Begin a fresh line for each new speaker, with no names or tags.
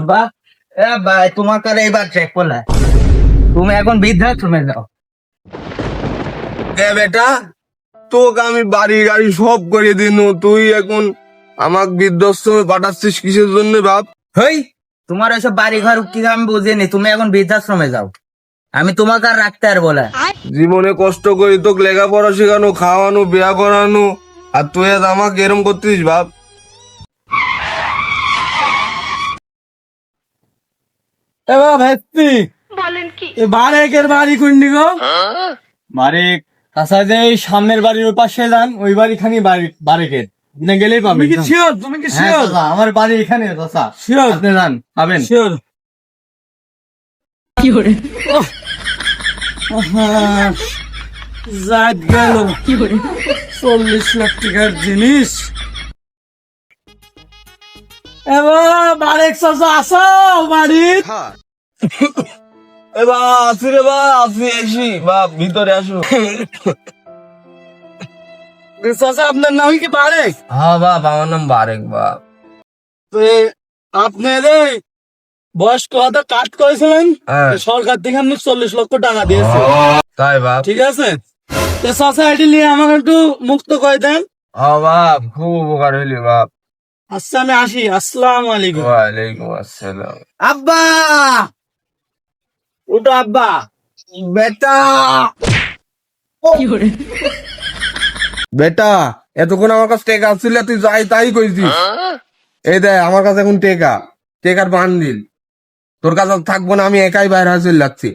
বাহ, ভাই তোমার কাছে এবার চেক করলে তুমি এখন বৃদ্ধাশ্রমে যাও।
বেটা, তোকে আমি বাড়ি গাড়ি সব করে দিন, তুই এখন আমাকে বৃদ্ধাশ্রমে পাঠাচ্ছিস কিসের জন্য বাপ?
হেই, তোমার এসব বাড়ি ঘর কি আমি বুঝিনি, তুমি এখন বৃদ্ধাশ্রমে যাও। আমি তোমাকে আর রাখতে আর বলে।
জীবনে কষ্ট করি তোকে লেখাপড়া শেখানো, খাওয়ানো, বিয়া করানো, আর তুই আজ আমাকে এরম করতিস বাপ?
এবার ভেস্তি বারেকের বাড়ি কুন্ডি গো বারেক কাছা যে এই সামনের বাড়ির ওই পাশে যান, ওই বাড়িখানি বারেকের আপনি গেলেই পাবেন। তুমি কি শিওর? হ্যাঁ, চাচা, আমার বাড়ি এখানে চাচা। শিওর? আপনি যান, পাবেন। শিওর? কি করে জাত গেল 40 লাখ টাকার জিনিস। এবার বারেক চাচা আসো বাড়ি।
এবার আসি রে বা, আসি এসি বাপ, ভিতরে আসো।
চাচা আপনার নাম কি বারেক?
হ্যাঁ বাপ, আমার নাম বারেক বাপ।
তো আপনার এই বয়স্ক ভাতা কাট করেছিলেন,
হ্যাঁ।
সরকার থেকে আপনি 40 লক্ষ টাকা দিয়েছে,
তাই বাপ?
ঠিক আছে? তো চাচা এটি নিয়ে আমাকে একটু মুক্ত করে দেন।
হ্যাঁ বাপ, খুব উপকার হইলি বাপ।
আচ্ছা আমি আসি, আসসালামু আলাইকুম।
ওয়ালাইকুম আসসালাম।
আব্বা, উঠো আব্বা।
বেটা, বেটা, এতক্ষণ আমার কাছে টেকা আসছিল, তুই যাই তাই কইছিস। এই দেখ আমার কাছে এখন টেকার বান্ডিল। তোর কাছে আর থাকবো না, আমি একাই বাইরে চলে যাচ্ছি।